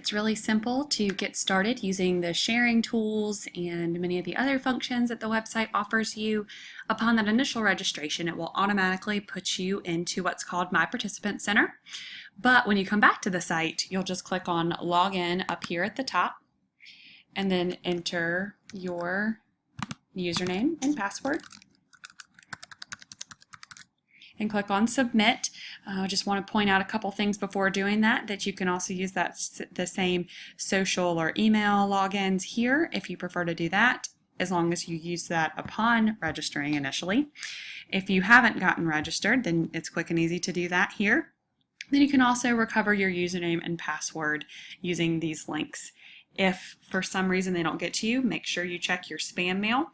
It's really simple to get started using the sharing tools and many of the other functions that the website offers you. Upon that initial registration, it will automatically put you into what's called My Participant Center. But when you come back to the site, you'll just click on Login up here at the top and then enter your username and password and click on Submit. I just want to point out a couple things before doing that you can also use the same social or email logins here if you prefer to do that, as long as you use that upon registering initially. If you haven't gotten registered, then it's quick and easy to do that here. Then you can also recover your username and password using these links. If for some reason they don't get to you, make sure you check your spam mail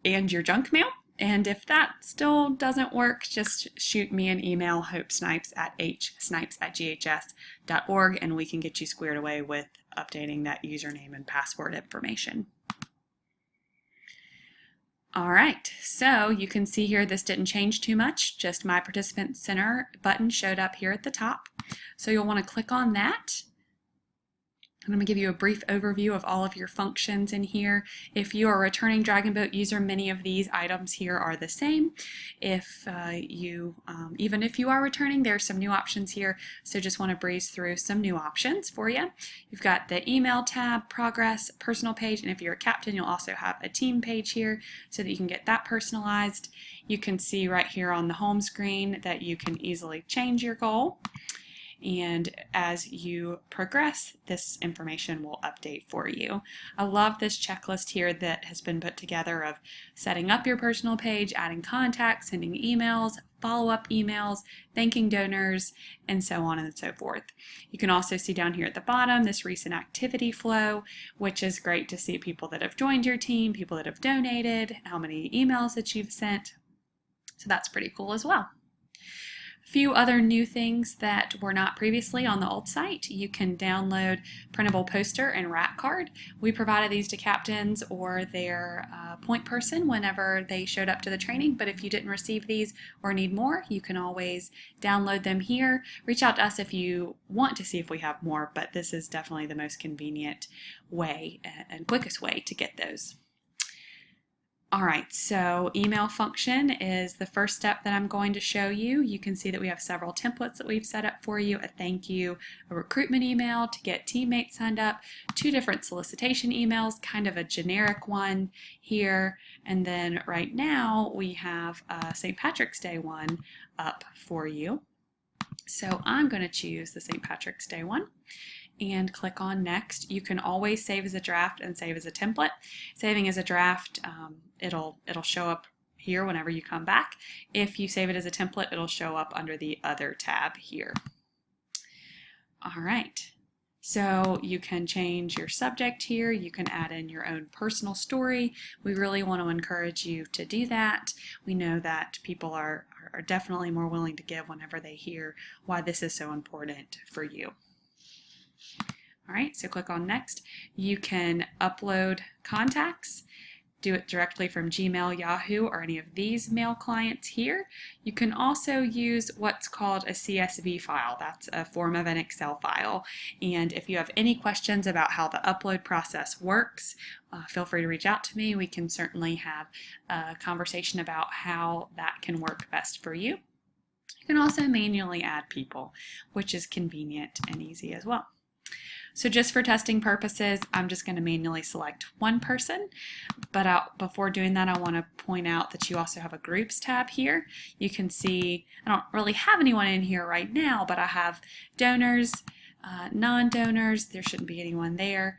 and your junk mail. And if that still doesn't work, just shoot me an email, hopesnipes@ghs.org, and we can get you squared away with updating that username and password information. All right, so you can see here this didn't change too much, just My Participant Center button showed up here at the top. So you'll want to click on that. I'm going to give you a brief overview of all of your functions in here. If you are a returning Dragon Boat user, many of these items here are the same. Even if you are returning, there are some new options here, so just want to breeze through some new options for you. You've got the email tab, progress, personal page, and if you're a captain, you'll also have a team page here so that you can get that personalized. You can see right here on the home screen that you can easily change your goal. And as you progress, this information will update for you. I love this checklist here that has been put together of setting up your personal page, adding contacts, sending emails, follow-up emails, thanking donors, and so on and so forth. You can also see down here at the bottom this recent activity flow, which is great to see people that have joined your team, people that have donated, how many emails that you've sent. So that's pretty cool as well. A few other new things that were not previously on the old site. You can download printable poster and rack card. We provided these to captains or their point person whenever they showed up to the training, but if you didn't receive these or need more, you can always download them here. Reach out to us if you want to see if we have more, but this is definitely the most convenient way and quickest way to get those. All right, so email function is the first step that I'm going to show you. You can see that we have several templates that we've set up for you, a thank you, a recruitment email to get teammates signed up, 2 different solicitation emails, kind of a generic one here, and then right now we have a St. Patrick's Day one up for you. So I'm going to choose the St. Patrick's Day one and click on next. You can always save as a draft and save as a template. Saving as a draft, it'll show up here whenever you come back. If you save it as a template, it'll show up under the other tab here. All right, so you can change your subject here. You can add in your own personal story. We really want to encourage you to do that. We know that people are definitely more willing to give whenever they hear why this is so important for you. All right, so click on next. You can upload contacts, do it directly from Gmail, Yahoo, or any of these mail clients here. You can also use what's called a CSV file. That's a form of an Excel file. And if you have any questions about how the upload process works, feel free to reach out to me. We can certainly have a conversation about how that can work best for you. You can also manually add people, which is convenient and easy as well. So just for testing purposes, I'm just going to manually select one person, but before doing that, I want to point out that you also have a groups tab here. You can see I don't really have anyone in here right now, but I have donors, non-donors, there shouldn't be anyone there,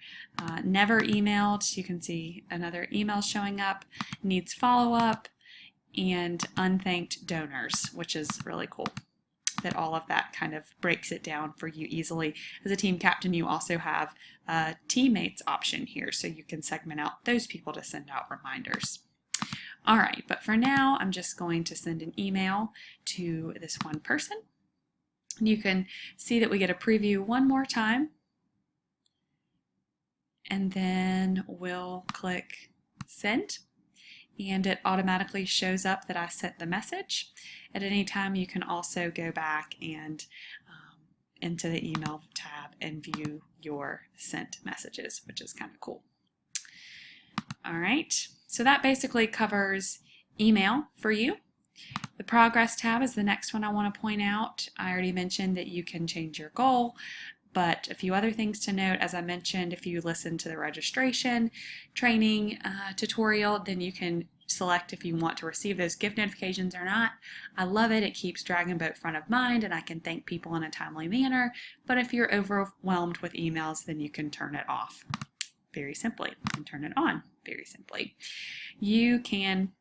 never emailed, you can see another email showing up, needs follow-up, and unthanked donors, which is really cool that all of that kind of breaks it down for you easily. As a team captain, you also have a teammates option here, so you can segment out those people to send out reminders. All right, but for now, I'm just going to send an email to this one person. And you can see that we get a preview one more time, and then we'll click send. And it automatically shows up that I sent the message. At any time, you can also go back and into the email tab and view your sent messages, which is kind of cool. All right, so that basically covers email for you. The progress tab is the next one I want to point out. I already mentioned that you can change your goal, but a few other things to note. As I mentioned, if you listen to the registration training tutorial, then you can select if you want to receive those gift notifications or not. I love it. It keeps Dragon Boat front of mind and I can thank people in a timely manner. But if you're overwhelmed with emails, then you can turn it off very simply and turn it on very simply. You can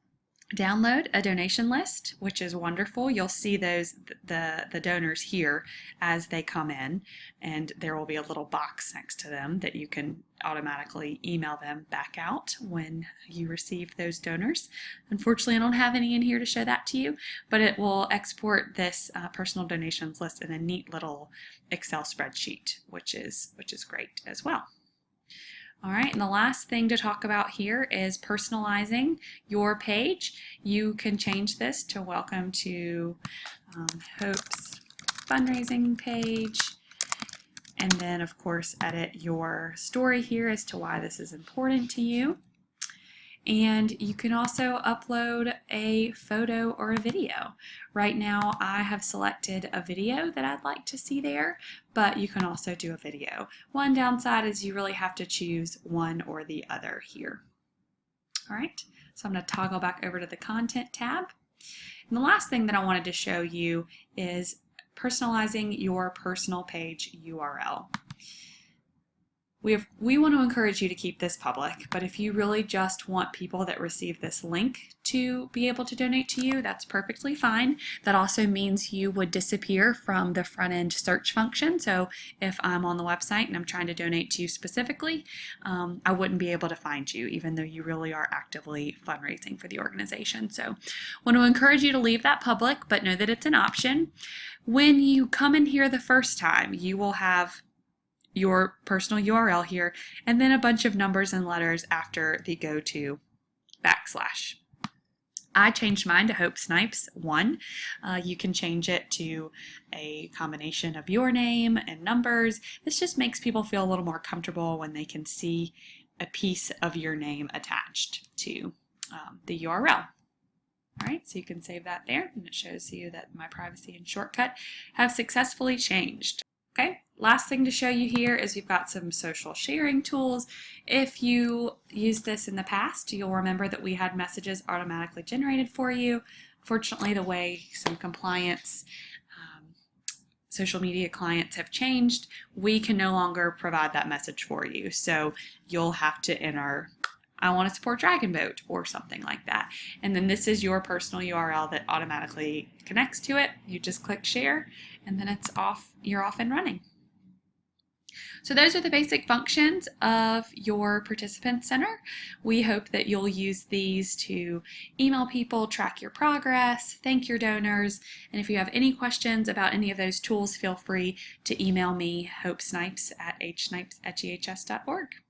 download a donation list, which is wonderful. You'll see those the donors here as they come in, and there will be a little box next to them that you can automatically email them back out when you receive those donors. Unfortunately, I don't have any in here to show that to you, but it will export this personal donations list in a neat little Excel spreadsheet, which is great as well. All right, and the last thing to talk about here is personalizing your page. You can change this to welcome to Hope's fundraising page, and then of course edit your story here as to why this is important to you. And you can also upload a photo or a video. Right now I have selected a video that I'd like to see there, but you can also do a video. One downside is you really have to choose one or the other here. All right, so I'm going to toggle back over to the content tab. And the last thing that I wanted to show you is personalizing your personal page URL. We want to encourage you to keep this public, but if you really just want people that receive this link to be able to donate to you, that's perfectly fine. That also means you would disappear from the front end search function. So if I'm on the website and I'm trying to donate to you specifically, I wouldn't be able to find you, even though you really are actively fundraising for the organization. So I want to encourage you to leave that public, but know that it's an option. When you come in here the first time, you will have your personal URL here, and then a bunch of numbers and letters after the go to \. I changed mine to Hope Snipes 1. You can change it to a combination of your name and numbers. This just makes people feel a little more comfortable when they can see a piece of your name attached to the URL. All right, so you can save that there, and it shows you that my privacy and shortcut have successfully changed. Okay, last thing to show you here is we've got some social sharing tools. If you used this in the past, you'll remember that we had messages automatically generated for you. Fortunately, the way some compliance social media clients have changed, we can no longer provide that message for you. So you'll have to enter, I want to support Dragon Boat or something like that. And then this is your personal URL that automatically connects to it. You just click share and then it's off, you're off and running. So those are the basic functions of your Participant Center. We hope that you'll use these to email people, track your progress, thank your donors, and if you have any questions about any of those tools, feel free to email me, hopesnipes@hsnipes@ghs.org.